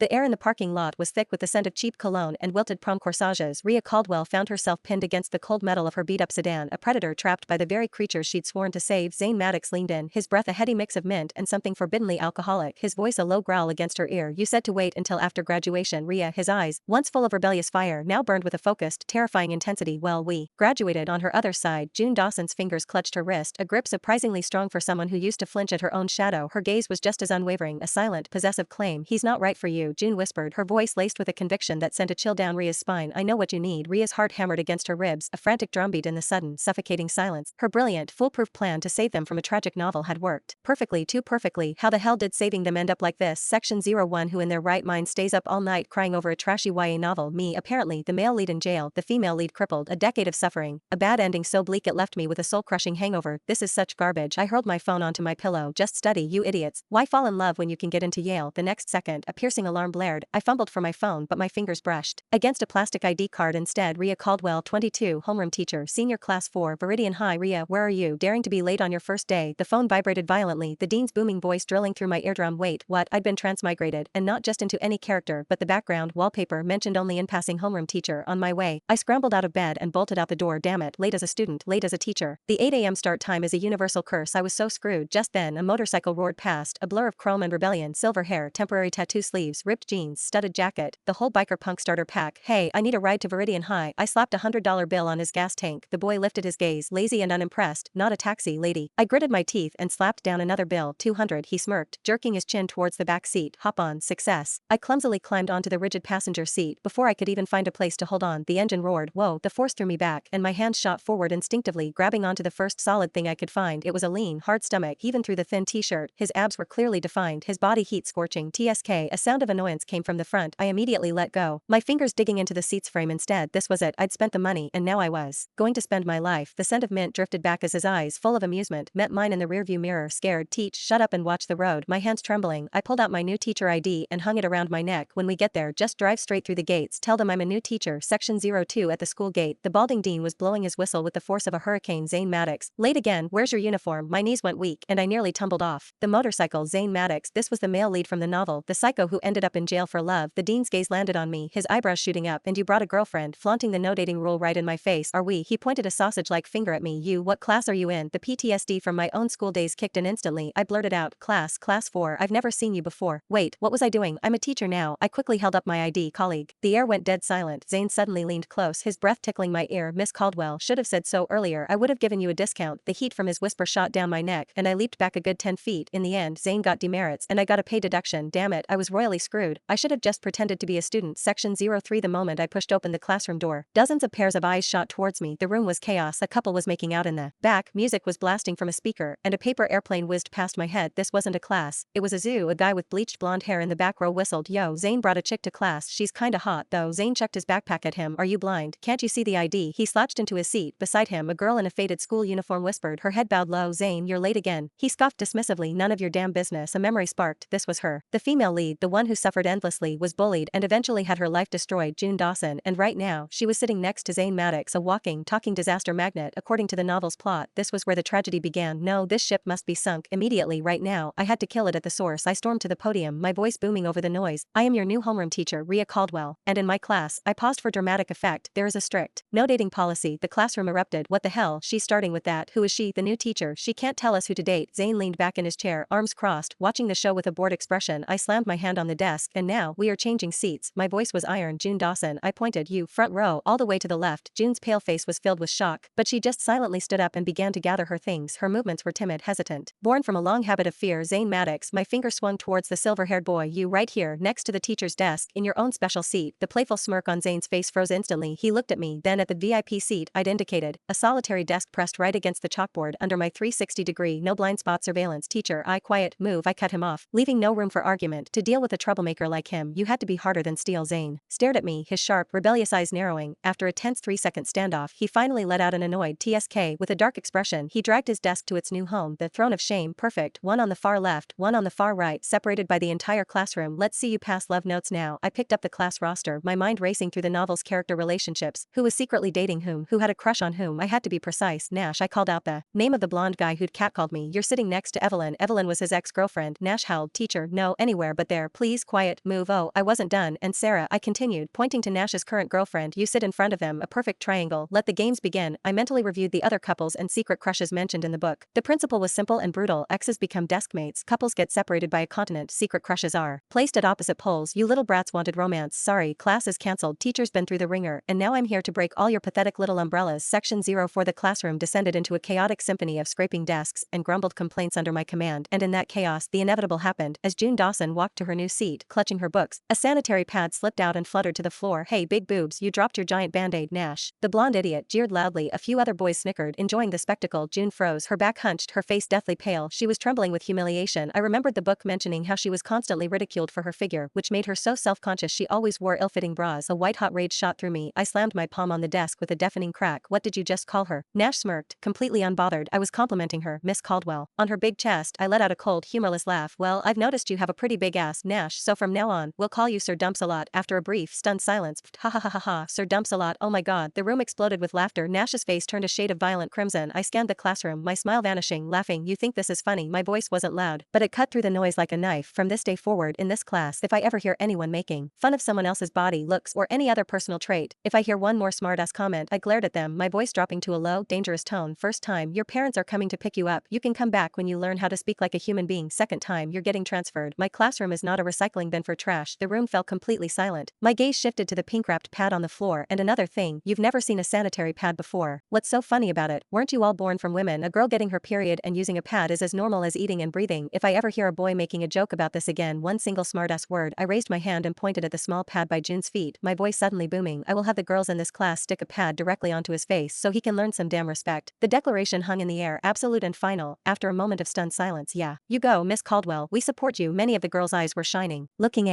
The air in the parking lot was thick with the scent of cheap cologne and wilted prom corsages. Rhea Caldwell found herself pinned against the cold metal of her beat-up sedan, a predator trapped by the very creature she'd sworn to save. Zane Maddox leaned in, his breath a heady mix of mint and something forbiddenly alcoholic, his voice a low growl against her ear. You said to wait until after graduation. Rhea, his eyes, once full of rebellious fire, now burned with a focused, terrifying intensity. Well, we graduated. On her other side, June Dawson's fingers clutched her wrist, a grip surprisingly strong for someone who used to flinch at her own shadow. Her gaze was just as unwavering, a silent, possessive claim. He's not right for you, June whispered, her voice laced with a conviction that sent a chill down Rhea's spine. I know what you need. Rhea's heart hammered against her ribs, a frantic drumbeat in the sudden, suffocating silence. Her brilliant, foolproof plan to save them from a tragic novel had worked. Perfectly, too perfectly. How the hell did saving them end up like this? Section 01. Who in their right mind stays up all night crying over a trashy YA novel? Me, apparently. The male lead in jail, the female lead crippled, a decade of suffering, a bad ending so bleak it left me with a soul-crushing hangover. This is such garbage. I hurled my phone onto my pillow. Just study, you idiots. Why fall in love when you can get into Yale? The next second, a piercing alarm blared. I fumbled for my phone, but my fingers brushed against a plastic ID card instead. Rhea Caldwell, 22, homeroom teacher, senior class 4, Viridian High. Rhea, where are you? Daring to be late on your first day? The phone vibrated violently, the dean's booming voice drilling through my eardrum. Wait, what? I'd been transmigrated, and not just into any character, but the background wallpaper mentioned only in passing. Homeroom teacher. On my way. I scrambled out of bed and bolted out the door. Damn it, late as a student, late as a teacher. The 8 a.m. start time is a universal curse. I was so screwed. Just then, a motorcycle roared past, a blur of chrome and rebellion, silver hair, temporary tattoo sleeves, ripped jeans, studded jacket, the whole biker punk starter pack. Hey, I need a ride to Viridian High. I slapped $100 bill on his gas tank. The boy lifted his gaze, lazy and unimpressed. Not a taxi, lady. I gritted my teeth and slapped down another bill. 200. He smirked, jerking his chin towards the back seat. Hop on. Success. I clumsily climbed onto the rigid passenger seat. Before I could even find a place to hold on, the engine roared. Whoa, the force threw me back, and my hands shot forward instinctively, grabbing onto the first solid thing I could find. It was a lean, hard stomach, even through the thin t-shirt. His abs were clearly defined, his body heat scorching. TSK. A sound of annoyance came from the front. I immediately let go, my fingers digging into the seat's frame instead. This was it. I'd spent the money, and now I was going to spend my life. The scent of mint drifted back as his eyes, full of amusement, met mine in the rearview mirror. Scared? Teach, shut up and watch the road. My hands trembling, I pulled out my new teacher ID and hung it around my neck. When we get there, just drive straight through the gates. Tell them I'm a new teacher. Section 02. At the school gate, the balding dean was blowing his whistle with the force of a hurricane. Zane Maddox. Late again. Where's your uniform? My knees went weak, and I nearly tumbled off the motorcycle. Zane Maddox. This was the male lead from the novel, the psycho who ended up in jail for love. The dean's gaze landed on me, his eyebrows shooting up. And you brought a girlfriend, flaunting the no dating rule right in my face. Are we? He pointed a sausage-like finger at me. You, what class are you in? The PTSD from my own school days kicked in instantly. I blurted out, class 4. I've never seen you before. Wait, what was I doing? I'm a teacher now. I quickly held up my ID. Colleague. The air went dead silent. Zane suddenly leaned close, his breath tickling my ear. Miss Caldwell, should have said so earlier. I would have given you a discount. The heat from his whisper shot down my neck, and I leaped back a good 10 feet. In the end, Zane got demerits, and I got a pay deduction. Damn it, I was royally screwed. I should have just pretended to be a student. Section 03. The moment I pushed open the classroom door, dozens of pairs of eyes shot towards me. The room was chaos. A couple was making out in the back, music was blasting from a speaker, and a paper airplane whizzed past my head. This wasn't a class, it was a zoo. A guy with bleached blonde hair in the back row whistled. Yo, Zane brought a chick to class. She's kinda hot, though. Zane chucked his backpack at him. Are you blind? Can't you see the ID? He slouched into his seat. Beside him, a girl in a faded school uniform whispered, her head bowed low. Zane, you're late again. He scoffed dismissively. None of your damn business. A memory sparked. This was her. The female lead, the one who suffered endlessly, was bullied and eventually had her life destroyed. June Dawson. And right now, she was sitting next to Zane Maddox, a walking, talking disaster magnet. According to the novel's plot, this was where the tragedy began. No, this ship must be sunk immediately. Right now, I had to kill it at the source. I stormed to the podium, my voice booming over the noise. I am your new homeroom teacher, Rhea Caldwell, and in my class, I paused for dramatic effect. There is a strict no dating policy. The classroom erupted. What the hell? She's starting with that. Who is she? The new teacher. She can't tell us who to date. Zane leaned back in his chair, arms crossed, watching the show with a bored expression. I slammed my hand on the desk. And now, we are changing seats. My voice was iron. June Dawson. I pointed. You, front row, all the way to the left. June's pale face was filled with shock, but she just silently stood up and began to gather her things. Her movements were timid, hesitant. Born from a long habit of fear. Zane Maddox. My finger swung towards the silver-haired boy. You, right here, next to the teacher's desk, in your own special seat. The playful smirk on Zane's face froze instantly. He looked at me, then at the VIP seat I'd indicated, a solitary desk pressed right against the chalkboard under my 360-degree no blind spot surveillance. Teacher, quiet, move. I cut him off, leaving no room for argument. To deal with a troublemaker like him, you had to be harder than steel. Zane stared at me, his sharp, rebellious eyes narrowing. After a tense 3-second standoff, he finally let out an annoyed TSK. With a dark expression, he dragged his desk to its new home, the throne of shame. Perfect. One on the far left, one on the far right, separated by the entire classroom. Let's see you pass love notes now. I picked up the class roster, my mind racing through the novel's character relationships. Who was secretly dating whom? Who had a crush on whom? I had to be precise. Nash. I called out the name of the blonde guy who'd catcalled me. You're sitting next to Evelyn. Evelyn was his ex-girlfriend. Nash howled. Teacher, no, anywhere but there, please. quiet, move. Oh, I wasn't done, and Sarah, I continued, pointing to Nash's current girlfriend. You sit in front of them, a perfect triangle. Let the games begin. I mentally reviewed the other couples and secret crushes mentioned in the book. The principle was simple and brutal. Exes become deskmates. Couples get separated by a continent. Secret crushes are placed at opposite poles. You little brats wanted romance. Sorry, class is cancelled. Teacher's been through the ringer, and now I'm here to break all your pathetic little umbrellas. Section 04. The classroom descended into a chaotic symphony of scraping desks and grumbled complaints under my command, and in that chaos, the inevitable happened. As June Dawson walked to her new seat, clutching her books, a sanitary pad slipped out and fluttered to the floor. Hey, big boobs, you dropped your giant band-aid, Nash. The blonde idiot jeered loudly. A few other boys snickered, enjoying the spectacle. June froze, her back hunched, her face deathly pale. She was trembling with humiliation. I remembered the book mentioning how she was constantly ridiculed for her figure, which made her so self-conscious she always wore ill-fitting bras. A white-hot rage shot through me. I slammed my palm on the desk with a deafening crack. What did you just call her? Nash smirked, completely unbothered. I was complimenting her, Miss Caldwell. On her big chest, I let out a cold, humorless laugh. Well, I've noticed you have a pretty big ass, Nash, so from now on, we'll call you Sir Dumps-a-lot. After a brief, stunned silence, ha ha ha ha ha, Sir Dumps-a-lot. Oh my god, the room exploded with laughter. Nash's face turned a shade of violent crimson. I scanned the classroom, my smile vanishing, laughing. You think this is funny? My voice wasn't loud, but it cut through the noise like a knife. From this day forward, in this class, if I ever hear anyone making fun of someone else's body, looks, or any other personal trait, if I hear one more smartass comment, I glared at them, my voice dropping to a low, dangerous tone. First time, your parents are coming to pick you up. You can come back when you learn how to speak like a human being. Second time, you're getting transferred. My classroom is not a recycling bin for trash. The room fell completely silent. My gaze shifted to the pink-wrapped pad on the floor. And another thing, you've never seen a sanitary pad before. What's so funny about it? Weren't you all born from women? A girl getting her period and using a pad is as normal as eating and breathing. If I ever hear a boy making a joke about this again, one single smartass word, I raised my hand and pointed at the small pad by June's feet, my voice suddenly booming. I will have the girls in this class stick a pad directly onto his face so he can learn some damn respect. The declaration hung in the air, absolute and final. After a moment of stunned silence, yeah. You go, Miss Caldwell, we support you. Many of the girls' eyes were shining. Looking